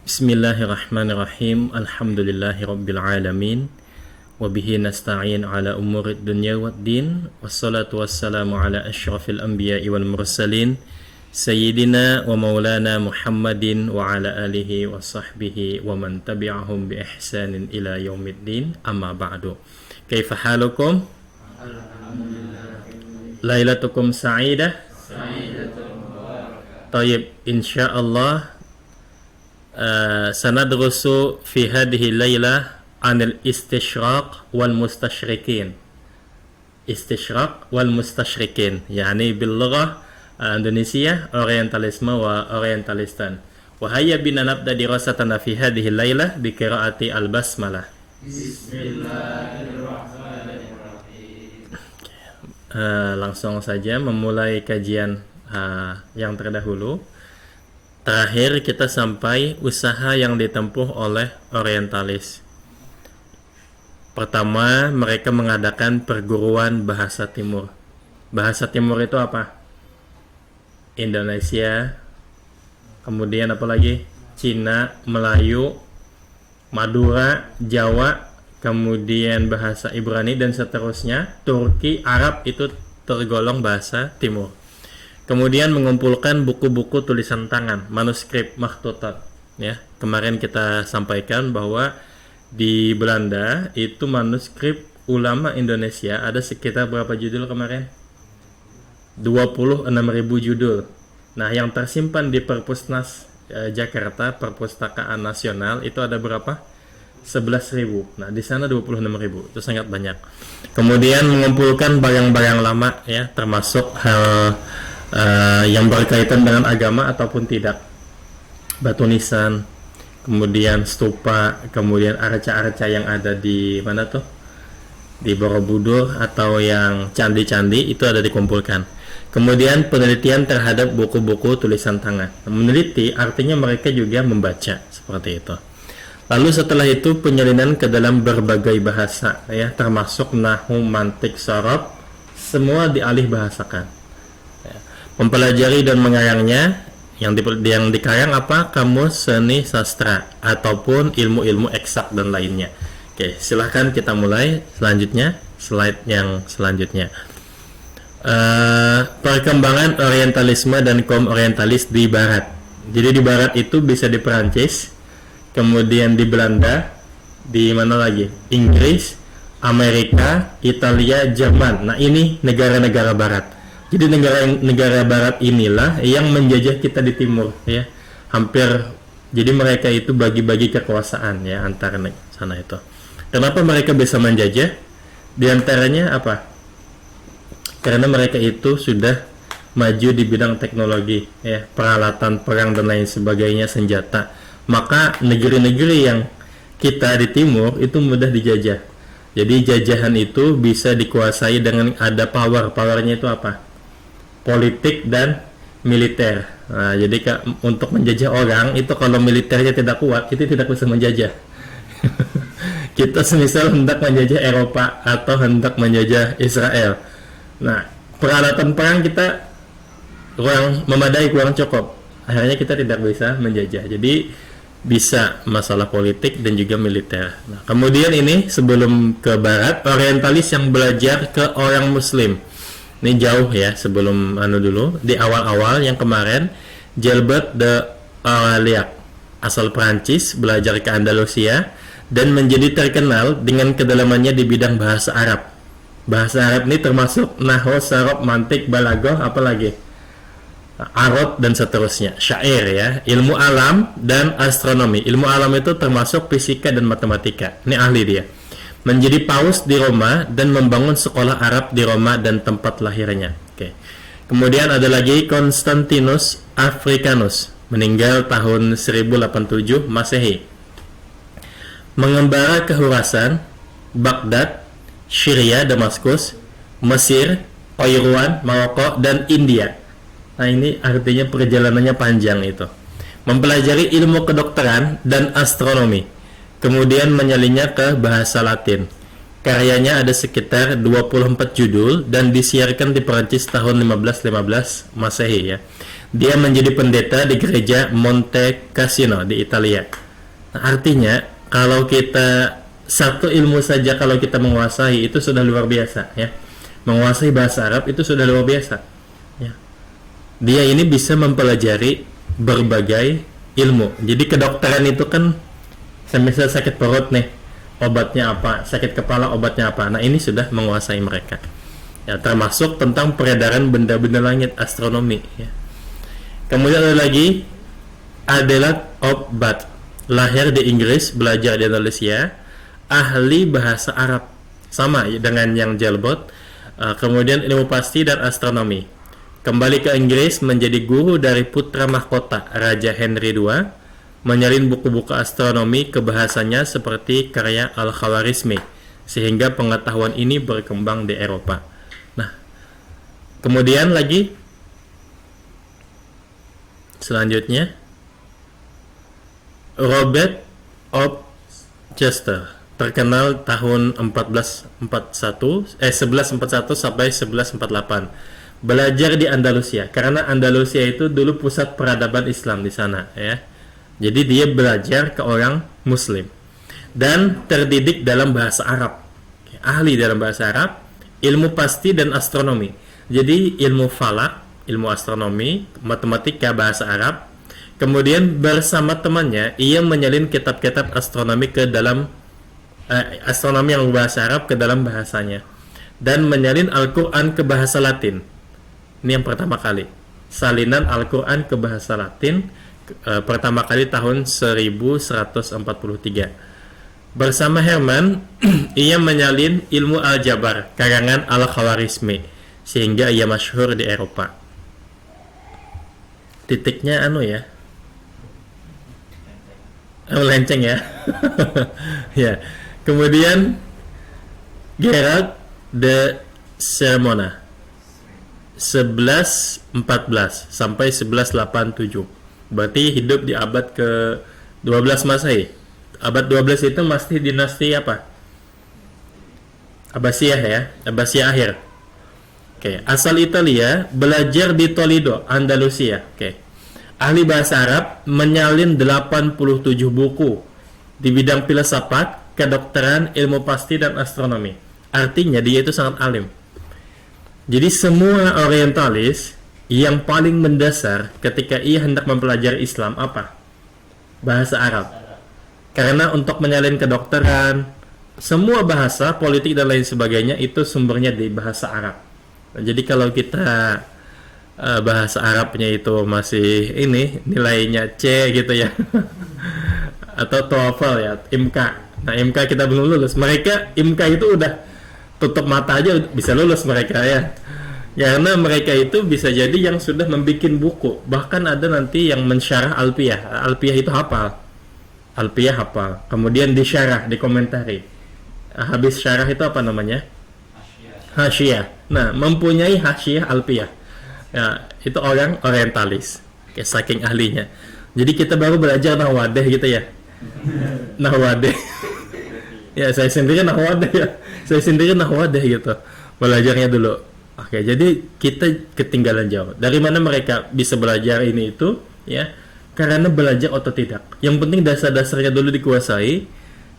Bismillahirrahmanirrahim. Alhamdulillahirabbil alamin. Wa bihi nasta'in ala umurid dunya waddin. Wassalatu wassalamu ala asyrafil anbiya'i wal mursalin. Sayyidina wa maulana Muhammadin wa ala alihi wa sahbihi wa man tabi'ahum bi ihsanin ila yaumiddin. Amma ba'du. Kaifa halukum? Lailatukum sa'idah? Tayyib, insyaallah sanadrusu fi hadhihi laylah anil istishraq wal mustashrikin. Istishraq wal mustashrikin yani bil lughah Indonesia orientalisme wa orientalistan. Wa hayya bina nabda dirasatana fi hadhihi laylah bi qiraati al basmalah. Bismillahirrahmanirrahim. Langsung saja memulai kajian yang terdahulu. Terakhir kita sampai usaha yang ditempuh oleh orientalis. Pertama, mereka mengadakan perguruan bahasa timur. Bahasa timur itu apa? Indonesia, kemudian apa lagi? Cina, Melayu, Madura, Jawa, kemudian bahasa Ibrani dan seterusnya. Turki, Arab itu tergolong bahasa timur. Kemudian mengumpulkan buku-buku tulisan tangan, manuskrip makhtutat. Ya, kemarin kita sampaikan bahwa di Belanda itu manuskrip ulama Indonesia ada sekitar berapa judul kemarin? 26.000 judul. Nah, yang tersimpan di Perpusnas Jakarta, Perpustakaan Nasional itu ada berapa? 11.000. Nah, di sana 26.000. Itu sangat banyak. Kemudian mengumpulkan barang-barang lama ya, termasuk hal yang berkaitan dengan agama ataupun tidak, batu nisan, kemudian stupa, kemudian arca-arca yang ada di mana tuh, di Borobudur atau yang candi-candi itu ada dikumpulkan. Kemudian penelitian terhadap buku-buku tulisan tangan. Meneliti artinya mereka juga membaca seperti itu. Lalu setelah itu penyalinan ke dalam berbagai bahasa ya, termasuk nahwu, mantik, sharaf, semua dialih bahasakan. Mempelajari dan mengarangnya, yang dikarang apa? Kamus, seni, sastra ataupun ilmu-ilmu eksak dan lainnya. Oke, silahkan kita mulai selanjutnya, slide yang selanjutnya. Perkembangan orientalisme dan kaum orientalis di barat. Jadi di barat itu bisa di Perancis, kemudian di Belanda, di mana lagi? Inggris, Amerika, Italia, Jerman. Nah, ini negara-negara barat. Jadi negara barat inilah yang menjajah kita di timur ya. Hampir jadi mereka itu bagi-bagi kekuasaan ya antara sana itu. Kenapa mereka bisa menjajah? Di antaranya apa? Karena mereka itu sudah maju di bidang teknologi ya, peralatan perang dan lain sebagainya, senjata. Maka negeri-negeri yang kita di timur itu mudah dijajah. Jadi jajahan itu bisa dikuasai dengan ada power. Powernya itu apa? Politik dan militer. Nah, jadi untuk menjajah orang itu kalau militernya tidak kuat, itu tidak bisa menjajah. Kita semisal hendak menjajah Eropa atau hendak menjajah Israel. Nah, peralatan perang kita kurang memadai, kurang cukup. Akhirnya kita tidak bisa menjajah. Jadi bisa masalah politik dan juga militer. Nah, kemudian ini sebelum ke barat, orientalis yang belajar ke orang muslim. Ini jauh ya, sebelum dulu di awal-awal yang kemarin, Gilbert de Aureliac asal Prancis belajar ke Andalusia dan menjadi terkenal dengan kedalamannya di bidang bahasa Arab. Bahasa Arab ini termasuk nahwu, saraf, mantik, balaghah, apalagi arot dan seterusnya, syair ya, ilmu alam dan astronomi. Ilmu alam itu termasuk fisika dan matematika. Ini ahli dia. Menjadi paus di Roma dan membangun sekolah Arab di Roma dan tempat lahirnya. Oke. Kemudian ada lagi Constantinus Africanus, meninggal tahun 1087 Masehi. Mengembara ke Khurasan, Baghdad, Syria, Damaskus, Mesir, Oiruan, Maroko dan India. Nah, ini artinya perjalanannya panjang itu. Mempelajari ilmu kedokteran dan astronomi. Kemudian menyalinnya ke bahasa Latin. Karyanya ada sekitar 24 judul dan disiarkan di Perancis tahun 1515 Masehi ya. Dia menjadi pendeta di gereja Monte Cassino di Italia. Nah, artinya kalau kita satu ilmu saja kalau kita menguasai itu sudah luar biasa ya. Menguasai bahasa Arab itu sudah luar biasa. Ya. Dia ini bisa mempelajari berbagai ilmu. Jadi kedokteran itu kan semisal sakit perut nih, obatnya apa, sakit kepala obatnya apa. Nah, ini sudah menguasai mereka. Ya, termasuk tentang peredaran benda-benda langit, astronomi ya. Kemudian ada lagi Adelaide Obat, lahir di Inggris, belajar di Indonesia, ahli bahasa Arab, sama dengan yang Jalbot. Kemudian ilmu pasti dan astronomi. Kembali ke Inggris menjadi guru dari putra mahkota Raja Henry II, menyalin buku-buku astronomi ke bahasanya seperti karya Al-Khawarizmi, sehingga pengetahuan ini berkembang di Eropa. Nah, kemudian lagi selanjutnya Robert of Chester, terkenal tahun 1141 sampai 1148. Belajar di Andalusia karena Andalusia itu dulu pusat peradaban Islam di sana ya. Jadi dia belajar ke orang muslim dan terdidik dalam bahasa Arab. Ahli dalam bahasa Arab, ilmu pasti dan astronomi. Jadi ilmu falak, ilmu astronomi, matematika, bahasa Arab. Kemudian bersama temannya ia menyalin kitab-kitab astronomi ke dalam astronomi yang berbahasa Arab ke dalam bahasanya dan menyalin Al-Qur'an ke bahasa Latin. Ini yang pertama kali. Salinan Al-Qur'an ke bahasa Latin pertama kali tahun 1143. Bersama Herman ia menyalin ilmu aljabar karangan Al-Khawarizmi sehingga ia masyhur di Eropa. Titiknya ya. Melenceng ya. Ya. Kemudian Gerard de Sermona 1114 sampai 1187. Berarti hidup di abad ke-12 Masehi. Abad 12 itu masih dinasti apa? Abbasiyah ya, Abbasiyah akhir. Oke, asal Italia, belajar di Toledo, Andalusia. Oke. Ahli bahasa Arab, menyalin 87 buku di bidang filsafat, kedokteran, ilmu pasti dan astronomi. Artinya dia itu sangat alim. Jadi semua orientalis yang paling mendasar ketika ia hendak mempelajari Islam apa? Bahasa Arab. Karena untuk menyalin kedokteran, semua bahasa, politik dan lain sebagainya itu sumbernya di bahasa Arab. Jadi kalau kita bahasa Arabnya itu masih nilainya C gitu ya. Atau TOEFL ya, IMCA. Nah, IMCA kita belum lulus. Mereka IMCA itu udah tutup mata aja bisa lulus mereka ya. Karena mereka itu bisa jadi yang sudah membuat buku. Bahkan ada nanti yang mensyarah Alfiyah. Alfiyah itu hafal. Alfiyah hafal. Kemudian disyarah, dikomentari. Habis syarah itu apa namanya? Hasyiyah. Nah, mempunyai hasyiyah Alfiyah. Ya, itu orang orientalis. Kayak saking ahlinya. Jadi kita baru belajar nahwadeh gitu ya. Nahwadeh. Ya, saya sendiri nahwadeh ya. Saya sendiri nahwadeh gitu. Belajarnya dulu. Oke, jadi kita ketinggalan jauh. Dari mana mereka bisa belajar ini itu? Ya, karena belajar otodidak. Yang penting dasar-dasarnya dulu dikuasai.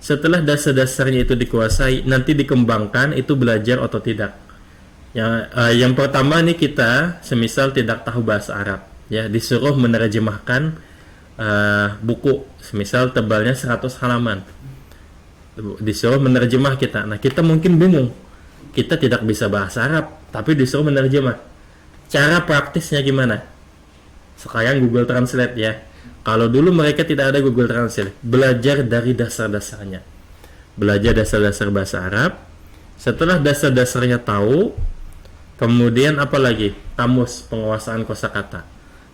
Setelah dasar-dasarnya itu dikuasai, nanti dikembangkan itu belajar otodidak. Yang pertama nih kita, semisal tidak tahu bahasa Arab, ya disuruh menerjemahkan buku, semisal tebalnya 100 halaman. Disuruh menerjemah kita. Nah, kita mungkin bingung. Kita tidak bisa bahasa Arab, tapi disuruh menerjemah. Cara praktisnya gimana? Sekarang Google Translate ya. Kalau dulu mereka tidak ada Google Translate, belajar dari dasar-dasarnya. Belajar dasar-dasar bahasa Arab. Setelah dasar-dasarnya tahu, kemudian apa lagi? Kamus, penguasaan kosakata.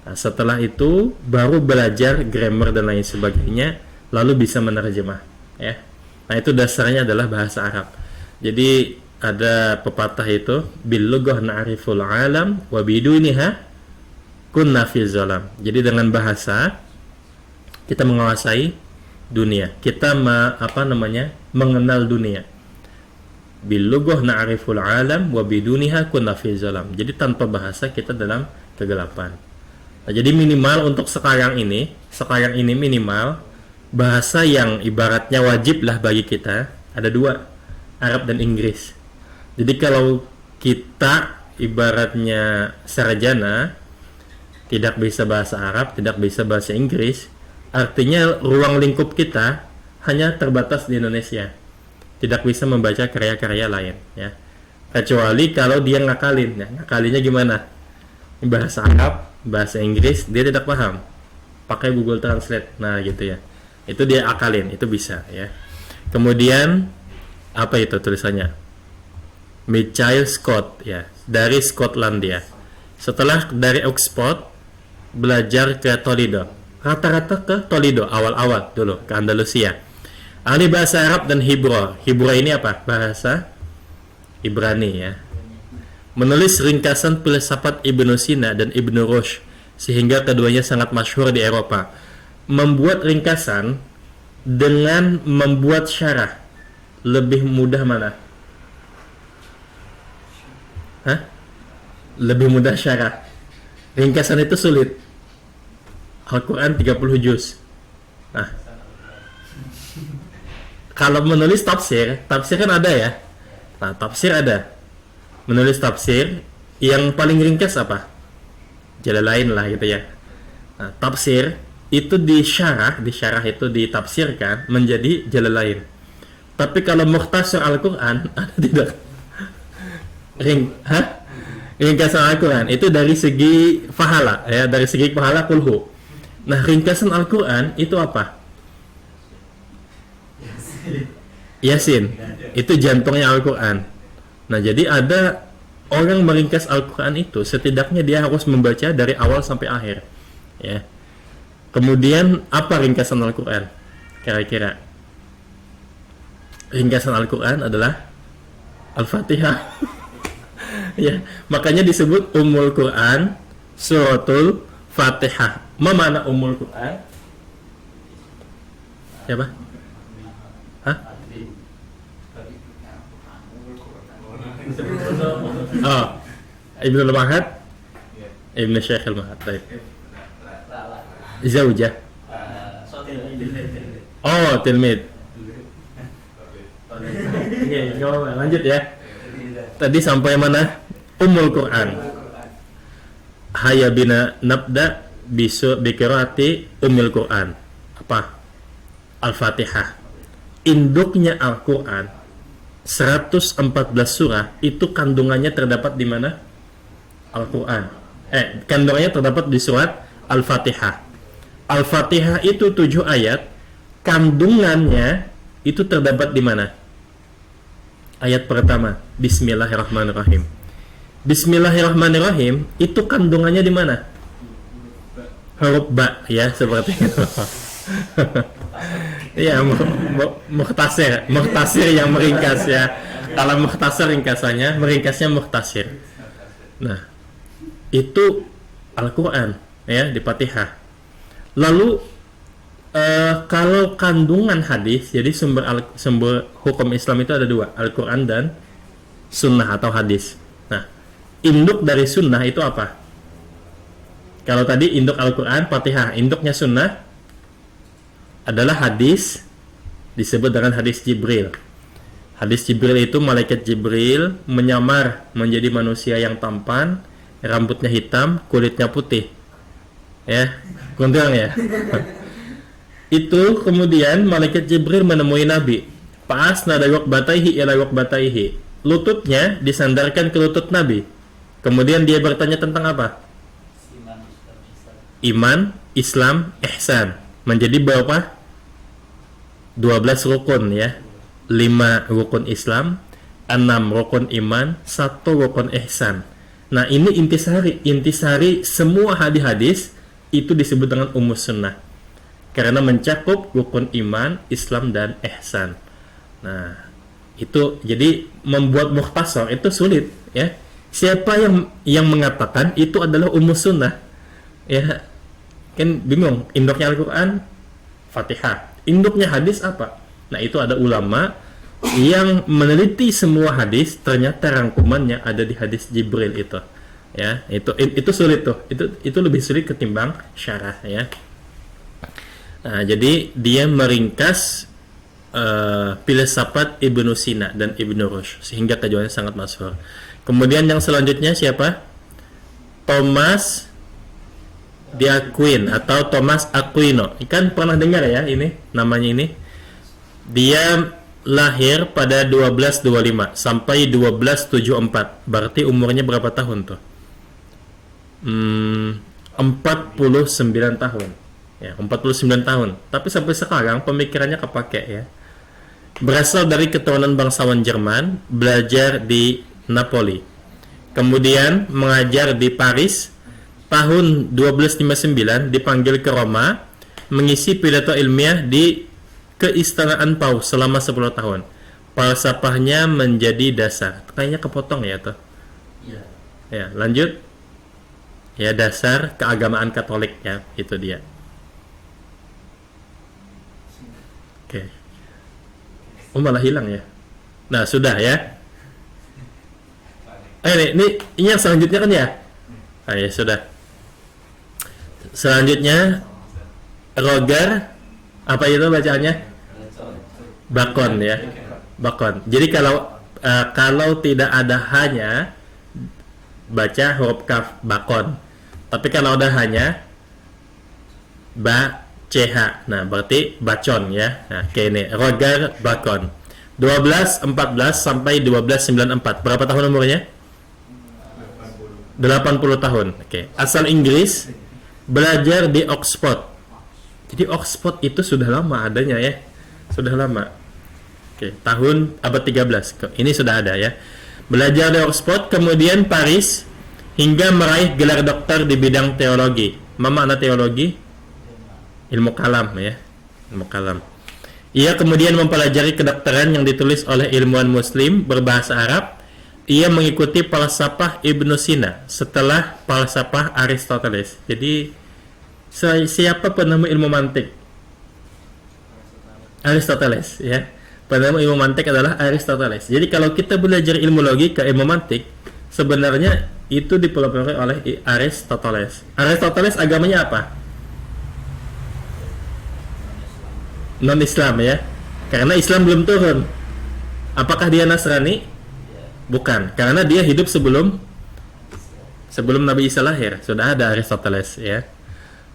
Nah, setelah itu baru belajar grammar dan lain sebagainya, lalu bisa menerjemah ya. Nah, itu dasarnya adalah bahasa Arab. Jadi ada pepatah itu, bil lughah na'riful alam wa biduniha kunna fi zalam. Jadi dengan bahasa kita menguasai dunia. Kita mengenal dunia. Bil lughah na'riful alam wa biduniha kunna fi zalam. Jadi tanpa bahasa kita dalam kegelapan. Nah, jadi minimal untuk sekarang ini minimal bahasa yang ibaratnya wajib lah bagi kita ada dua, Arab dan Inggris. Jadi kalau kita ibaratnya sarjana tidak bisa bahasa Arab, tidak bisa bahasa Inggris, artinya ruang lingkup kita hanya terbatas di Indonesia. Tidak bisa membaca karya-karya lain, ya. Kecuali kalau dia ngakalin, ya. Ngakalinnya gimana? Bahasa Arab, bahasa Inggris dia tidak paham. Pakai Google Translate. Nah, gitu ya. Itu dia akalin, itu bisa, ya. Kemudian apa itu tulisannya? Michael Scott, ya, dari Skotlandia. Setelah dari Oxford belajar ke Toledo. Rata-rata ke Toledo awal-awal dulu, ke Andalusia. Ahli bahasa Arab dan Hebrew. Hebrew ini apa? Bahasa Ibrani, ya. Menulis ringkasan filsafat Ibnu Sina dan Ibnu Rushd sehingga keduanya sangat masyhur di Eropa. Membuat ringkasan dengan membuat syarah lebih mudah mana? Hah? Lebih mudah syarah. Ringkasan itu sulit. Al-Quran 30 juz. Nah, kalau menulis tafsir kan ada ya. Nah, tafsir ada. Menulis tafsir yang paling ringkas apa? Jalalain lah gitu ya. Nah, tafsir itu disyarah itu ditafsirkan menjadi Jalalain. Tapi kalau mukhtasar Al-Quran ada tidak? Ringkasan Al-Quran itu dari segi pahala, ya, dari segi pahala kulhu. Nah, ringkasan Al-Quran itu apa? Yasin. Itu jantungnya Al-Quran. Nah, jadi ada orang meringkas Al-Quran itu setidaknya dia harus membaca dari awal sampai akhir, ya. Kemudian apa ringkasan Al-Quran? Kira-kira ringkasan Al-Quran adalah Al-Fatihah. Ya, makanya disebut Ummul Quran, Suratul Fatihah. Mana Ummul Quran? Siapa? Hah? Oh, Ibnu Al-Mahad, Ibnu Syekh Al-Mahad. Zaujah. Oh, tilmid. Oke, lanjut ya. Tadi sampai mana? Ummul Quran. Hayya bina nabda bisu bikirati Ummul Quran. Apa? Al-Fatihah. Induknya Al-Quran 114 surah itu kandungannya terdapat di mana? Al-Quran. Kandungannya terdapat di surat Al-Fatihah. Al-Fatihah itu 7 ayat, kandungannya itu terdapat di mana? Ayat pertama, Bismillahirrahmanirrahim. Bismillahirrahmanirrahim itu kandungannya di mana? Huruf ba, ya, seperti itu. Ya, mukhtasir yang meringkas, ya. Kalau mukhtasir ringkasannya, meringkasnya mukhtasir. Nah, itu Al-Quran, ya, di Fatihah. Lalu kalau kandungan hadis, jadi sumber hukum Islam itu ada dua, Al-Quran dan Sunnah atau hadis. Nah, induk dari Sunnah itu apa? Kalau tadi induk Al-Quran, Fatihah, induknya Sunnah adalah hadis, disebut dengan hadis Jibril. Hadis Jibril itu malaikat Jibril menyamar menjadi manusia yang tampan, rambutnya hitam, kulitnya putih, ya, gondrong ya. Itu kemudian malaikat Jibril menemui Nabi. Pas nadawak bataihi ilawak bataihi. Lututnya disandarkan ke lutut Nabi. Kemudian dia bertanya tentang apa? Iman, Islam, ihsan. Menjadi berapa? 12 rukun, ya. 5 rukun Islam, 6 rukun iman, 1 rukun ihsan. Nah, ini intisari semua hadis-hadis itu disebut dengan Ummus Sunnah. Karena mencakup rukun iman, Islam dan ihsan. Nah, itu jadi membuat mukhtasar itu sulit, ya. Siapa yang mengatakan itu adalah Ummus Sunnah? Ya, kan bingung. Induknya Al-Quran, Fatihah. Induknya hadis apa? Nah, itu ada ulama yang meneliti semua hadis, ternyata rangkumannya ada di hadis Jibril itu. Ya, itu sulit tuh. Itu lebih sulit ketimbang syarah ya. Nah, jadi dia meringkas filsafat Ibnu Sina dan Ibnu Rushd sehingga keduanya sangat masyhur. Kemudian yang selanjutnya siapa? Thomas de Aquin atau Thomas Aquino. Kan pernah dengar ya ini namanya ini. Dia lahir pada 1225 sampai 1274. Berarti umurnya berapa tahun tuh? 49 tahun. Ya, 49 tahun. Tapi sampai sekarang pemikirannya kepake ya. Berasal dari keturunan bangsawan Jerman, belajar di Napoli. Kemudian mengajar di Paris. Tahun 1259 dipanggil ke Roma, mengisi pidato ilmiah di Keistanaan Paus selama 10 tahun. Falsafahnya menjadi dasar. Kayaknya kepotong ya tuh. Ya, lanjut. Ya, dasar keagamaan Katolik ya, itu dia. Oke. Oh, malah hilang ya. Nah, sudah ya. Ini yang selanjutnya kan ya? Ah, ya sudah. Selanjutnya Roger, apa itu bacaannya? Bacon ya. Bacon. Jadi kalau tidak ada hanya baca huruf kaf Bacon. Tapi kalau ada hanya CH. Nah, berarti Bacon ya. Nah, kayak ini Roger Bacon. 1214 sampai 1294. Berapa tahun umurnya? 80 tahun. Oke. Asal Inggris, belajar di Oxford. Jadi Oxford itu sudah lama adanya ya. Sudah lama. Oke, tahun abad 13. Ini sudah ada ya. Belajar di Oxford, kemudian Paris hingga meraih gelar doktor di bidang teologi. Apa makna teologi? Ilmu kalam ya. Ilmu kalam. Ia kemudian mempelajari kedokteran yang ditulis oleh ilmuwan muslim berbahasa Arab. Ia mengikuti falsafah Ibnu Sina setelah falsafah Aristoteles. Jadi siapa penemu ilmu mantik? Aristoteles ya. Penemu ilmu mantik adalah Aristoteles. Jadi kalau kita belajar ilmu logika, ilmu mantik, sebenarnya itu dipelopori oleh Aristoteles. Aristoteles agamanya apa? Non-Islam ya. Karena Islam belum turun. Apakah dia Nasrani? Bukan, karena dia hidup sebelum Nabi Isa lahir. Sudah ada Aristoteles ya.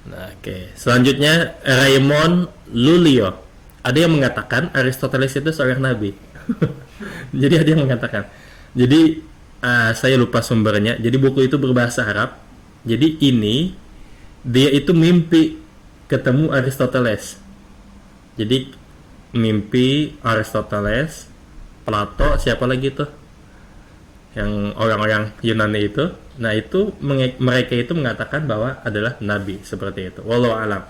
Nah, oke. Selanjutnya Raymond Lulio. Ada yang mengatakan Aristoteles itu seorang nabi. Jadi ada yang mengatakan. Jadi saya lupa sumbernya. Jadi buku itu berbahasa Arab. Jadi ini dia itu mimpi ketemu Aristoteles. Jadi mimpi Aristoteles, Plato, siapa lagi tuh? Yang orang-orang Yunani itu. Nah, itu mereka itu mengatakan bahwa adalah nabi seperti itu. Wallahu alam.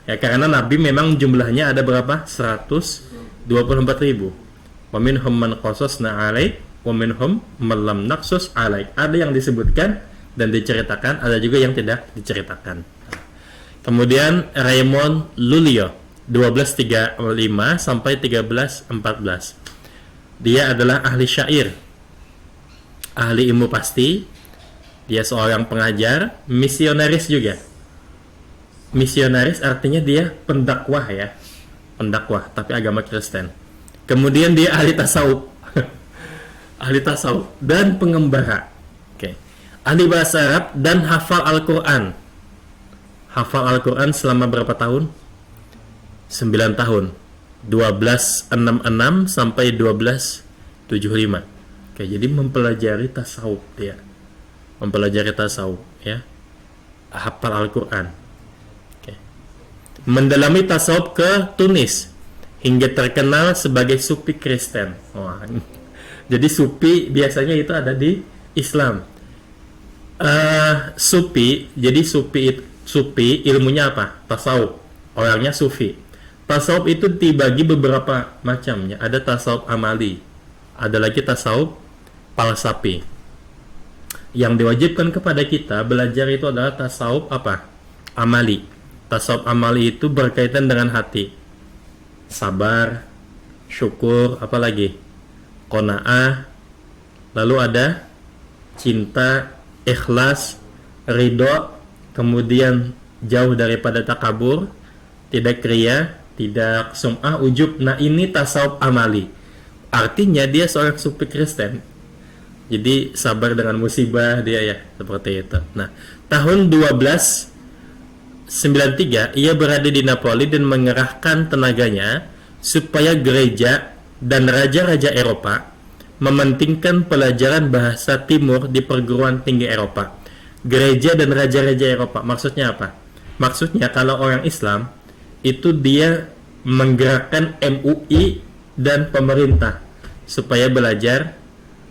Ya, karena nabi memang jumlahnya ada berapa? 124.000. Wa minhum man qasasna 'alaik wa minhum man lam naqsus 'alaik. Ada yang disebutkan dan diceritakan, ada juga yang tidak diceritakan. Kemudian Raymond Lulio 1235 sampai 1314. Dia adalah ahli syair, ahli ilmu pasti. Dia seorang pengajar, misionaris juga. Misionaris artinya dia pendakwah ya. Pendakwah, tapi agama Kristen. Kemudian dia ahli tasawuf. Ahli tasawuf dan pengembara. Oke. Ahli bahasa Arab dan hafal Al-Qur'an. Hafal Al-Qur'an selama berapa tahun? 9 tahun. 1266 sampai 1275. Oke, jadi mempelajari tasawuf dia. Mempelajari tasawuf ya. Hafal Al-Qur'an. Oke. Mendalami tasawuf ke Tunis hingga terkenal sebagai sufi Kristen. Wah. Jadi sufi biasanya itu ada di Islam. Sufi, jadi sufi ilmunya apa? Tasawuf. Orangnya sufi. Tasawuf itu dibagi beberapa macamnya. Ada tasawuf amali, ada lagi tasawuf falsafi. Yang diwajibkan kepada kita belajar itu adalah tasawuf apa? Amali. Tasawuf amali itu berkaitan dengan hati. Sabar, syukur, apalagi qanaah, lalu ada cinta, ikhlas, ridho, kemudian jauh daripada takabur, tidak kriya, tidak sum'ah, ujub. Nah, ini tasawuf amali. Artinya dia seorang sufi Kristen. Jadi sabar dengan musibah dia ya, seperti itu. Nah, tahun 1293 ia berada di Napoli dan mengerahkan tenaganya supaya gereja dan raja-raja Eropa mementingkan pelajaran bahasa timur di perguruan tinggi Eropa. Gereja dan raja-raja Eropa, maksudnya apa? Maksudnya kalau orang Islam itu dia menggerakkan MUI dan pemerintah supaya belajar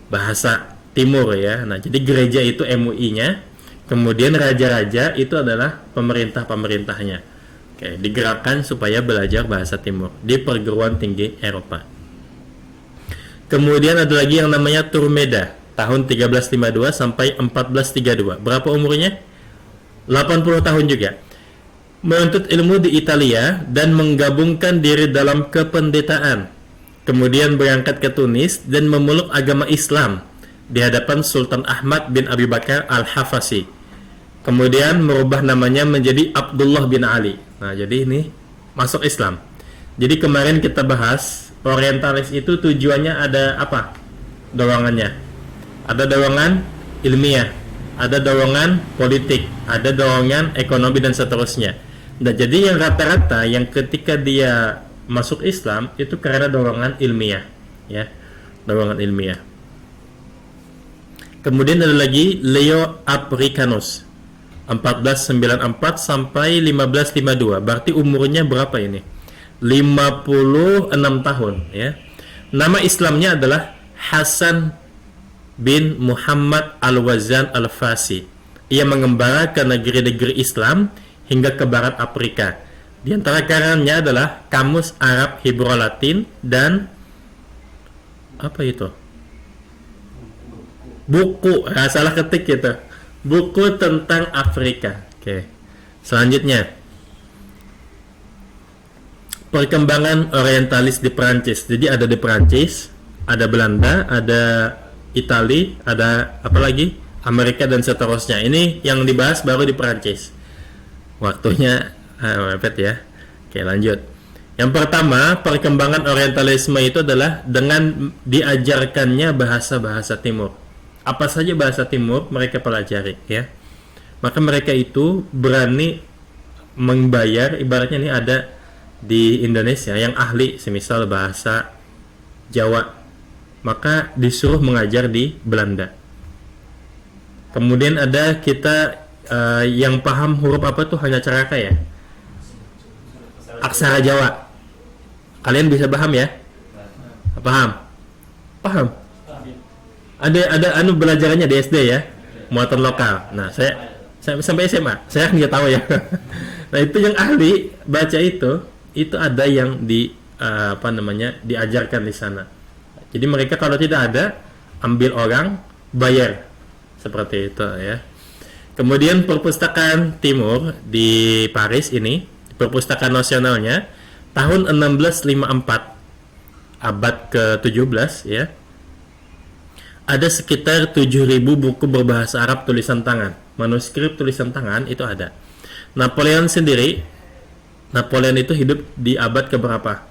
bahasa timur ya. Nah, jadi gereja itu MUI-nya, kemudian raja-raja itu adalah pemerintah-pemerintahnya. Oke, digerakkan supaya belajar bahasa timur di perguruan tinggi Eropa. Kemudian ada lagi yang namanya Turmeda, tahun 1352 sampai 1432. Berapa umurnya? 80 tahun juga. Menuntut ilmu di Italia dan menggabungkan diri dalam kependetaan. Kemudian berangkat ke Tunis dan memeluk agama Islam di hadapan Sultan Ahmad bin Abi Bakar Al-Hafasi. Kemudian merubah namanya menjadi Abdullah bin Ali. Nah, jadi ini masuk Islam. Jadi kemarin kita bahas orientalis itu tujuannya ada apa? Dorongannya. Ada dorongan ilmiah, ada dorongan politik, ada dorongan ekonomi dan seterusnya. Nah, jadi yang rata-rata yang ketika dia masuk Islam itu karena dorongan ilmiah, ya. Dorongan ilmiah. Kemudian ada lagi Leo Africanus 1494 sampai 1552. Berarti umurnya berapa ini? 56 tahun ya. Nama Islamnya adalah Hasan bin Muhammad Al-Wazan Al-Fasi. Ia mengembara ke negeri-negeri Islam hingga ke barat Afrika. Di antara karangannya adalah Kamus Arab Hebrew Latin dan apa itu? Buku, salah ketik gitu. Buku tentang Afrika. Oke. Selanjutnya, perkembangan orientalis di Perancis. Jadi ada di Perancis, ada Belanda, ada Itali, ada apa lagi? Amerika dan seterusnya. Ini yang dibahas baru di Perancis. Waktunya mepet ya. Oke, lanjut. Yang pertama, perkembangan orientalisme itu adalah dengan diajarkannya bahasa-bahasa timur. Apa saja bahasa timur mereka pelajari ya. Maka mereka itu berani membayar, ibaratnya ini ada di Indonesia yang ahli semisal bahasa Jawa, maka disuruh mengajar di Belanda. Kemudian ada kita yang paham huruf apa tuh hanya caraka ya, aksara Jawa. Kalian bisa paham ya? Paham? Ada belajarannya di SD ya, muatan lokal. Nah, saya sampai SMA saya nggak tahu ya. Nah, itu yang ahli baca itu ada yang diajarkan di sana. Jadi mereka kalau tidak ada, ambil orang, bayar, seperti itu ya. Kemudian perpustakaan timur di Paris ini, perpustakaan nasionalnya tahun 1654, abad ke-17 ya. Ada sekitar 7.000 buku berbahasa Arab tulisan tangan. Manuskrip tulisan tangan itu ada. Napoleon itu hidup di abad ke berapa?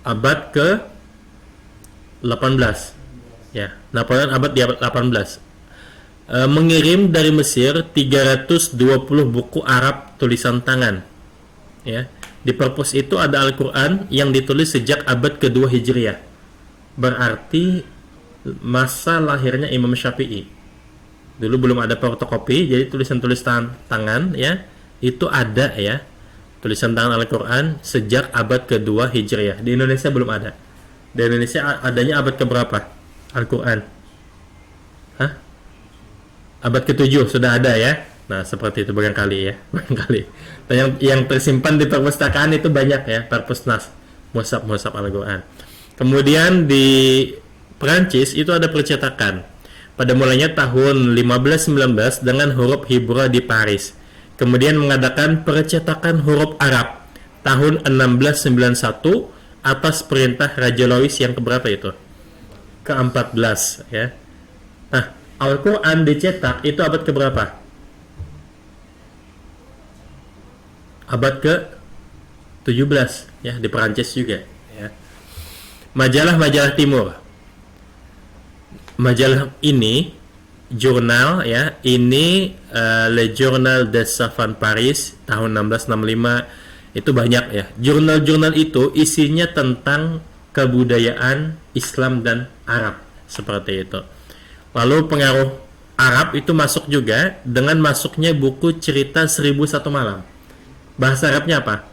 Abad ke 18. Ya, Napoleon abad di abad 18. Mengirim dari Mesir 320 buku Arab tulisan tangan. Ya. Di perpus itu ada Al-Qur'an yang ditulis sejak abad kedua Hijriah. Berarti masa lahirnya Imam Syafi'i. Dulu belum ada fotokopi, jadi tulisan-tulisan tangan ya, itu ada ya. Tulisan tangan Al-Qur'an sejak abad kedua Hijriah. Di Indonesia belum ada. Di Indonesia adanya abad keberapa? Al-Qur'an. Abad ke-7 sudah ada ya. Nah, seperti itu barangkali ya, barangkali. Dan yang tersimpan di perpustakaan itu banyak ya, perpusnas, mushaf Al-Qur'an. Kemudian di Perancis itu ada percetakan pada mulanya tahun 1519 dengan huruf Hebrew di Paris. Kemudian mengadakan percetakan huruf Arab tahun 1691 atas perintah Raja Louis yang keberapa itu? Ke-14 ya. Nah, Al-Quran dicetak itu abad keberapa? Abad ke 17 ya, di Perancis juga ya. Majalah-majalah timur. Majalah ini jurnal ya, ini Le Journal des Savants Paris tahun 1665, itu banyak ya. Jurnal-jurnal itu isinya tentang kebudayaan Islam dan Arab seperti itu. Lalu pengaruh Arab itu masuk juga dengan masuknya buku cerita 1001 malam. Bahasa Arabnya apa?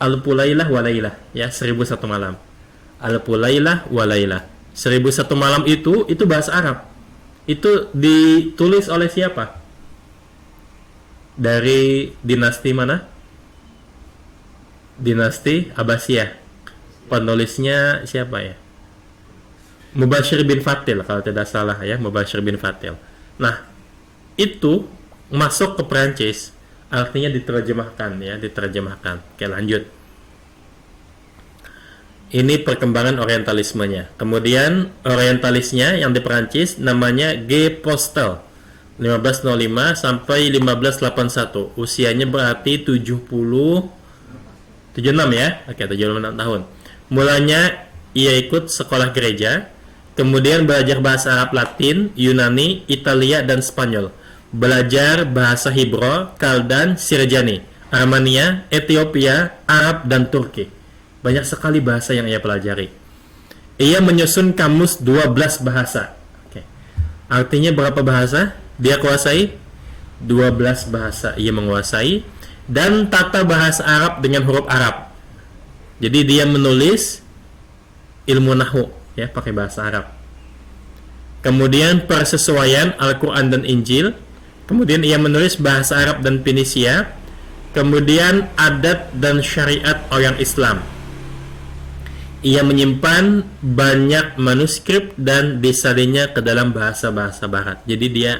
Al-Pulailah Walailah ya, 1001 malam. Al-Pulailah Walailah. 1001 malam itu bahasa Arab. Itu ditulis oleh siapa? Dari dinasti mana? Dinasti Abbasiyah. Penulisnya siapa ya? Mubashir bin Fatil kalau tidak salah ya, Mubashir bin Fatil. Nah, itu masuk ke Perancis. Artinya diterjemahkan ya, diterjemahkan. Oke, lanjut. Ini perkembangan orientalismenya. Kemudian orientalisnya yang di Perancis namanya G. Postel 1505 sampai 1581. Usianya berarti 76 ya. Oke, 76 tahun. Mulanya ia ikut sekolah gereja, kemudian belajar bahasa Arab, Latin, Yunani, Italia dan Spanyol. Belajar bahasa Hebrew, Kaldan, Sirjani, Armenia, Ethiopia, Arab dan Turki. Banyak sekali bahasa yang ia pelajari. Ia menyusun kamus 12 bahasa. Oke. Artinya berapa bahasa dia kuasai? 12 bahasa ia menguasai, dan tata bahasa Arab dengan huruf Arab. Jadi dia menulis ilmu nahwu ya pakai bahasa Arab. Kemudian persesuaian Al-Quran dan Injil. Kemudian ia menulis bahasa Arab dan Fenisia. Kemudian adat dan syariat orang Islam. Ia menyimpan banyak manuskrip dan disalinnya ke dalam bahasa-bahasa barat. Jadi dia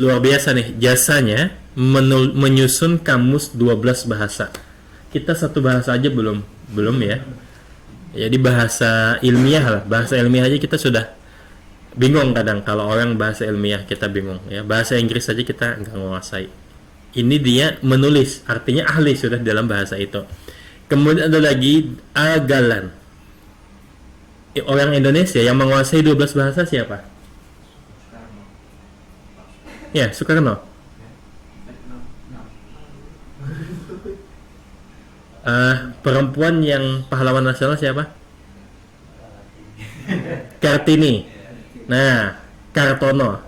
luar biasa nih jasanya, menyusun kamus 12 bahasa. Kita satu bahasa aja belum ya. Jadi bahasa ilmiah lah, bahasa ilmiah aja kita sudah bingung kadang. Kalau orang bahasa ilmiah kita bingung ya. Bahasa Inggris saja kita nggak menguasai. Ini dia menulis, artinya ahli sudah dalam bahasa itu. Kemudian ada lagi Agalan. Orang Indonesia yang menguasai 12 bahasa siapa? Ya, Soekarno. Perempuan yang pahlawan nasional siapa? Kartini. Nah, Kartono.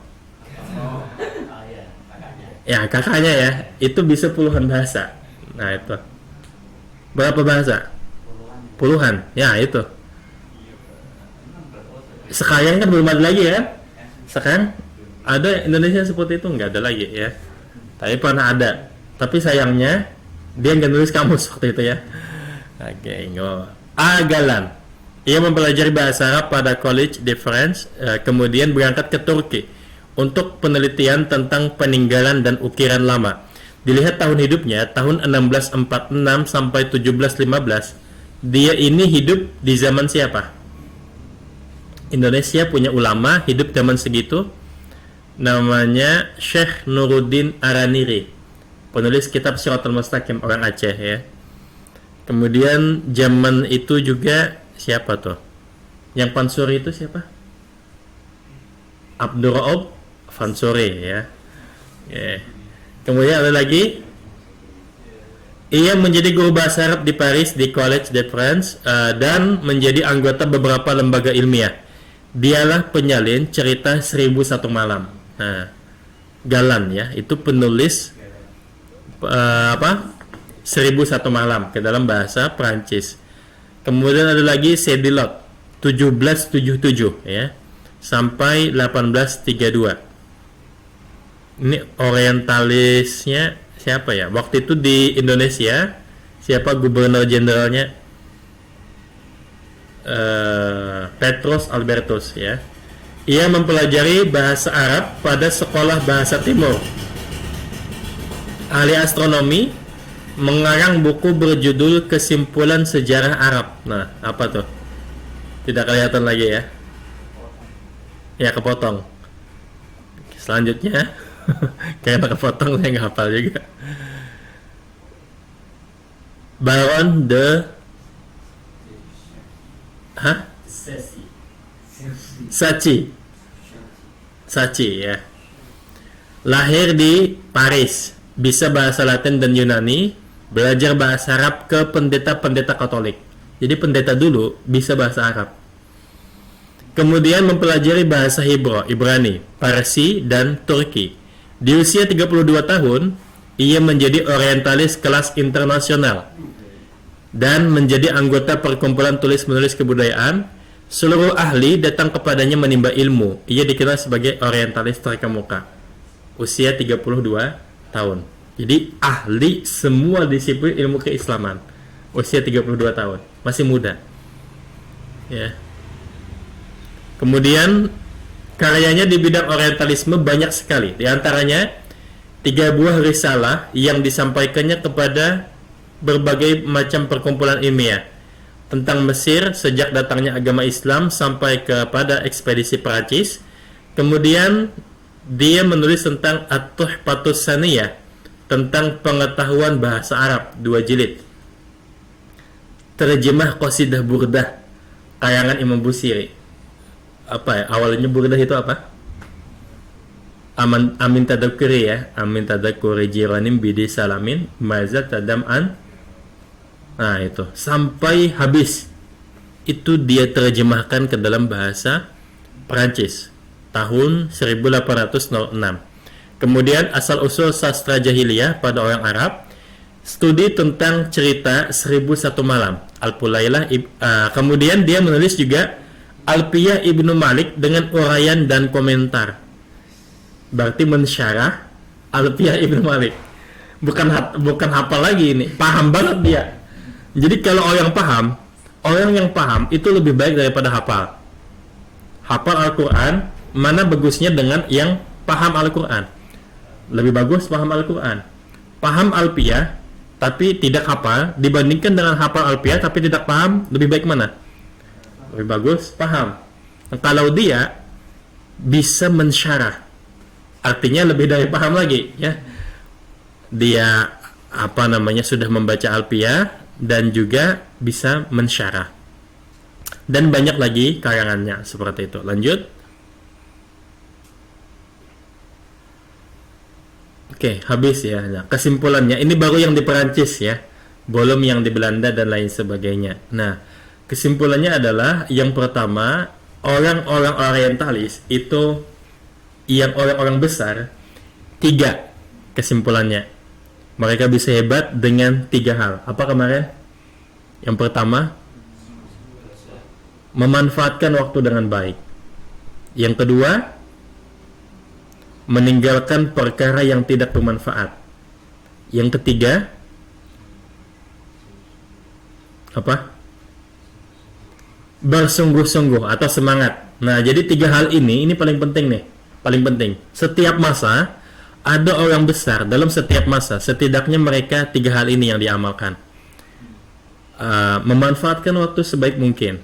Ya, kakaknya ya. Itu bisa puluhan bahasa. Nah, itu. Berapa bahasa? Puluhan. Ya, itu. Sekarang kan belum ada lagi ya. Sekarang ada Indonesia seperti itu, nggak ada lagi ya. Tapi pernah ada. Tapi sayangnya dia nggak nulis kamus waktu itu ya. Oke, Agalan. Ia mempelajari bahasa Arab pada Collège de France, kemudian berangkat ke Turki untuk penelitian tentang peninggalan dan ukiran lama. Dilihat tahun hidupnya, tahun 1646 sampai 1715. Dia ini hidup di zaman siapa? Indonesia punya ulama hidup zaman segitu, namanya Syekh Nuruddin Araniri, penulis kitab Shiratal Mustaqim, orang Aceh ya. Kemudian zaman itu juga siapa tuh? Yang Pansuri itu siapa? Abdurraub Fansuri ya. Kemudian ada lagi, ia menjadi guru bahasa Arab di Paris di Collège de France, dan menjadi anggota beberapa lembaga ilmiah. Dialah penyalin cerita 1001 malam. Nah, Galan ya, itu penulis 1001 malam ke dalam bahasa Prancis. Kemudian ada lagi Sedilot 1777 ya sampai 1832. Ini orientalisnya siapa ya? Waktu itu di Indonesia siapa gubernur jenderalnya? Petrus Albertus ya. Ia mempelajari bahasa Arab pada sekolah bahasa Timur. Ahli astronomi, mengarang buku berjudul Kesimpulan Sejarah Arab. Nah, apa tuh? Tidak kelihatan lagi ya. Ya, kepotong. Selanjutnya, karena kepotong saya nggak hafal juga. Baron de Sachi. Sachi ya. Lahir di Paris, bisa bahasa Latin dan Yunani, belajar bahasa Arab ke pendeta-pendeta Katolik. Jadi pendeta dulu bisa bahasa Arab. Kemudian mempelajari bahasa Hebrew, Ibrani, Parsi, dan Turki. Di usia 32 tahun, ia menjadi orientalis kelas internasional dan menjadi anggota perkumpulan tulis-menulis kebudayaan. Seluruh ahli datang kepadanya menimba ilmu. Ia dikenal sebagai orientalis terkemuka. Usia 32 tahun. Jadi ahli semua disiplin ilmu keislaman. Usia 32 tahun. Masih muda. Ya. Kemudian karyanya di bidang orientalisme banyak sekali. Di antaranya 3 buah risalah yang disampaikannya kepada berbagai macam perkumpulan ilmiah tentang Mesir sejak datangnya agama Islam sampai kepada ekspedisi Perancis. Kemudian dia menulis tentang At-Tuhfatus Saniyah, tentang pengetahuan bahasa Arab, 2 jilid. Terjemah Qasidah Burdah karangan Imam Busiri. Apa ya? Awalnya Burdah itu apa? Amin tadakuri ya. Amin tadakuri jiranim bidi salamin mazat tadam'an. Nah itu sampai habis itu dia terjemahkan ke dalam bahasa Perancis tahun 1806. Kemudian asal-usul sastra jahiliyah pada orang Arab, studi tentang cerita 1001 malam, Al-Pulailah. Kemudian dia menulis juga Alfiyah Ibnu Malik dengan uraian dan komentar. Berarti mensyarah Alfiyah Ibnu Malik. Bukan hafal lagi ini, paham banget dia. Jadi kalau orang yang paham itu lebih baik daripada hafal. Hafal Al-Quran, mana bagusnya dengan yang paham Al-Quran? Lebih bagus paham Al-Quran. Paham Alfiyah tapi tidak hafal, dibandingkan dengan hafal Alfiyah tapi tidak paham, lebih baik mana? Lebih bagus paham. Nah, kalau dia bisa mensyarah, artinya lebih dari paham lagi ya. Dia sudah membaca Alfiyah dan juga bisa mensyarah. Dan banyak lagi karangannya seperti itu. Lanjut. Oke, habis ya. Nah, kesimpulannya ini baru yang di Perancis ya. Belum yang di Belanda dan lain sebagainya. Nah, kesimpulannya adalah yang pertama, orang-orang orientalis itu yang orang-orang besar, 3 kesimpulannya. Mereka bisa hebat dengan 3 hal. Apa kemarin? Yang pertama, memanfaatkan waktu dengan baik. Yang kedua, meninggalkan perkara yang tidak bermanfaat. Yang ketiga, apa? Bersungguh-sungguh atau semangat. Nah, jadi 3 hal ini paling penting nih. Paling penting. Setiap masa ada orang besar, dalam setiap masa setidaknya mereka 3 hal ini yang diamalkan. Memanfaatkan waktu sebaik mungkin.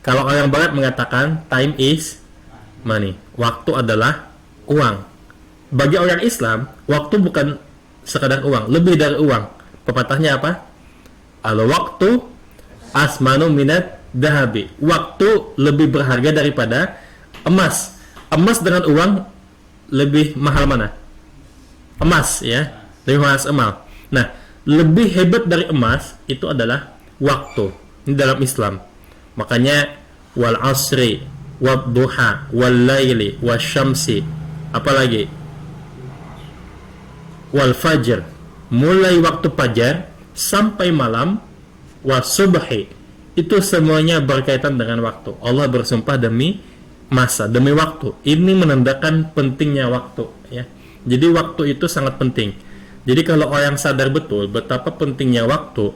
Kalau orang barat mengatakan time is money, waktu adalah uang. Bagi orang Islam, waktu bukan sekadar uang, lebih dari uang. Pepatahnya apa? Al-waqtu asmanu minat dahabi. Waktu lebih berharga daripada emas. Emas dengan uang lebih mahal mana? Emas ya, lebih mahal emas. Nah, lebih hebat dari emas itu adalah waktu. Ini dalam Islam. Makanya wal asri, wad duha, wal laili, wasyamsi, apalagi wal fajr, mulai waktu fajar sampai malam, wasubhi, itu semuanya berkaitan dengan waktu. Allah bersumpah demi masa, demi waktu. Ini menandakan pentingnya waktu ya. Jadi waktu itu sangat penting. Jadi kalau orang sadar betul betapa pentingnya waktu,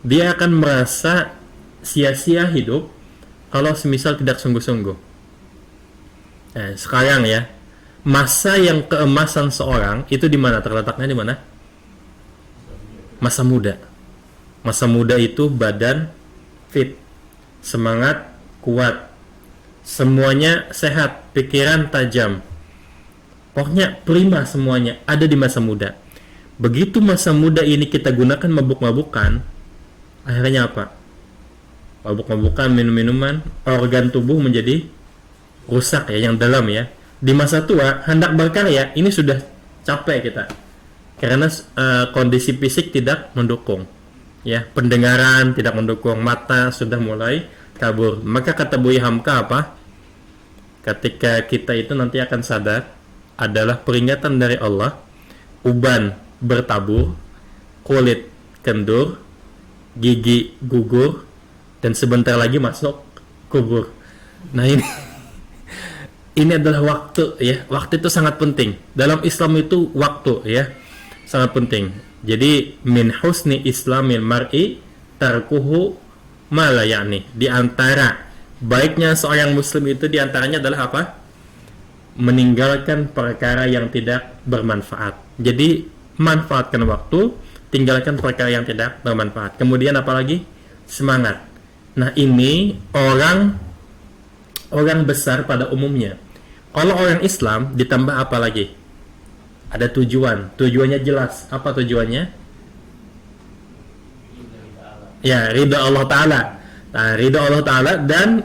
dia akan merasa sia-sia hidup kalau semisal tidak sungguh-sungguh. Sekarang ya, masa yang keemasan seorang itu di mana? Terletaknya di mana? Masa muda. Masa muda itu badan fit, semangat kuat, semuanya sehat, pikiran tajam. Pokoknya prima semuanya ada di masa muda. Begitu masa muda ini kita gunakan mabuk-mabukan, akhirnya apa? Mabuk-mabukan, minum-minuman, organ tubuh menjadi rusak ya, yang dalam ya. Di masa tua hendak berkarya ini sudah capek kita karena kondisi fisik tidak mendukung ya, pendengaran tidak mendukung, mata sudah mulai kabur. Maka kata Buya Hamka apa? Ketika kita itu nanti akan sadar adalah peringatan dari Allah, uban bertabur, kulit kendur, gigi gugur, dan sebentar lagi masuk kubur. Nah ini adalah waktu ya. Waktu itu sangat penting. Dalam Islam itu waktu ya sangat penting. Jadi min husni islamil mar'i tarkuhu ma la ya'ni. Di antara baiknya seorang muslim itu di antaranya adalah apa? Meninggalkan perkara yang tidak bermanfaat. Jadi manfaatkan waktu, tinggalkan perkara yang tidak bermanfaat. Kemudian apalagi? Semangat. Nah ini orang besar pada umumnya. Kalau orang Islam ditambah apa lagi? Ada tujuan. Tujuannya jelas. Apa tujuannya? Ya, ridha Allah Ta'ala. Nah, ridha Allah Ta'ala dan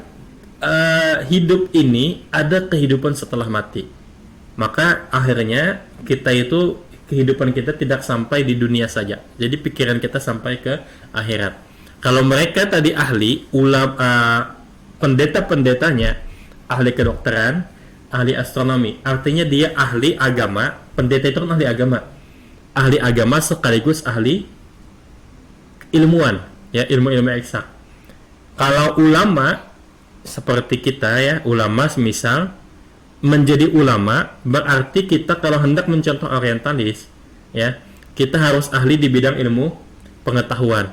hidup ini ada kehidupan setelah mati. Maka akhirnya kita itu, kehidupan kita tidak sampai di dunia saja. Jadi pikiran kita sampai ke akhirat. Kalau mereka tadi ahli, pendeta-pendetanya ahli kedokteran, ahli astronomi, artinya dia ahli agama. Pendeta itu kan ahli agama. Ahli agama sekaligus ahli ilmuwan, ya, ilmu-ilmu eksak. Kalau ulama seperti kita ya, ulama misal menjadi ulama berarti kita kalau hendak mencontoh orientalis ya, kita harus ahli di bidang ilmu pengetahuan.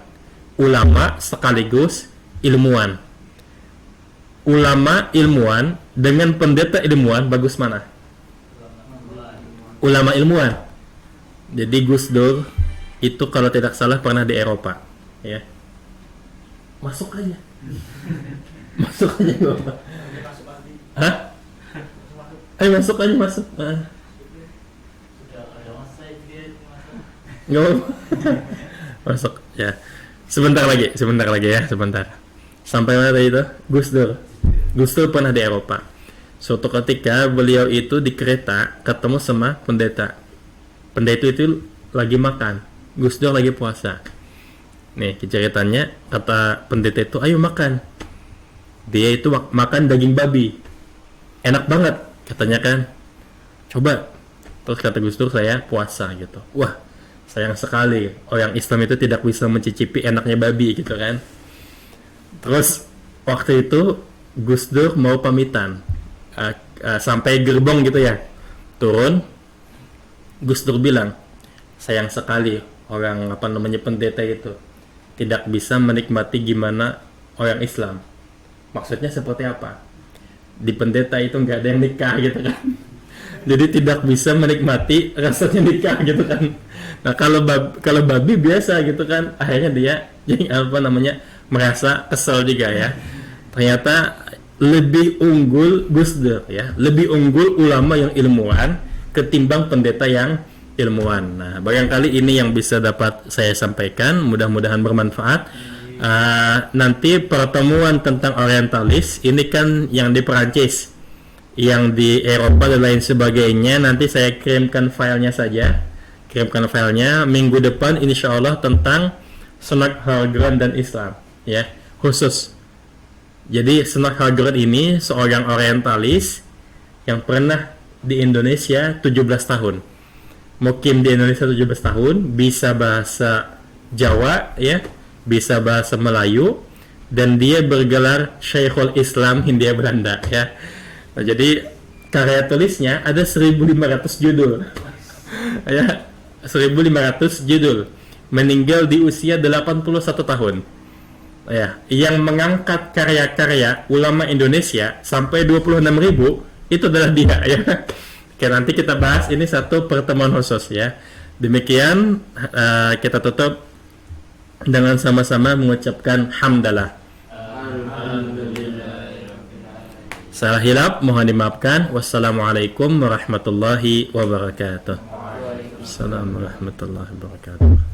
Ulama sekaligus ilmuwan. Ulama ilmuwan dengan pendeta ilmuwan bagus mana? Ulama ilmuwan. Jadi Gus Dur itu kalau tidak salah pernah di Eropa ya. Masuk aja. Masuk aja Bapak. Hah? Ayo masuk aja, masuk. Nggak masuk ya. Sebentar lagi ya, sebentar. Sampai mana tadi itu? Gus Dur pernah di Eropa. Suatu ketika beliau itu di kereta ketemu sama pendeta. Pendeta itu lagi makan, Gus Dur lagi puasa. Nih ceritanya, kata pendeta itu, ayo makan. Dia itu makan daging babi, enak banget katanya kan. Coba. Terus kata Gus Dur, saya puasa gitu. Wah, sayang sekali orang Islam itu tidak bisa mencicipi enaknya babi gitu kan. Terus waktu itu Gus Dur mau pamitan, sampai gerbong gitu ya, turun. Gus Dur bilang, sayang sekali orang pendeta itu tidak bisa menikmati gimana orang Islam. Maksudnya seperti apa? Di pendeta itu nggak ada yang nikah gitu kan. Jadi tidak bisa menikmati rasanya nikah gitu kan. Nah kalau babi biasa gitu kan, akhirnya dia jadi merasa kesel juga ya. Ternyata lebih unggul Gus Dur ya, lebih unggul ulama yang ilmuwan ketimbang pendeta yang ilmuwan. Nah barangkali ini yang bisa dapat saya sampaikan, mudah-mudahan bermanfaat. Nanti pertemuan tentang orientalis ini kan yang di Perancis, yang di Eropa dan lain sebagainya, nanti saya kirimkan filenya saja. Kirimkan filenya minggu depan insya Allah tentang Snak Halgren dan Islam ya, khusus. Jadi Snak Halgren ini seorang orientalis yang pernah di Indonesia 17 tahun, mukim di Indonesia 17 tahun, bisa bahasa Jawa ya, bisa bahasa Melayu, dan dia bergelar Syekhul Islam Hindia Belanda ya. Nah, jadi karya tulisnya ada 1500 judul ya, 1500 judul. Meninggal di usia 81 tahun ya, yang mengangkat karya-karya ulama Indonesia sampai 26.000 itu adalah dia ya. Oke, nanti kita bahas ini satu pertemuan khusus ya. Demikian kita tutup dengan sama-sama mengucapkan hamdalah. Salah hilap mohon dimaafkan. Wassalamualaikum warahmatullahi wabarakatuh. Assalamualaikum warahmatullahi wabarakatuh.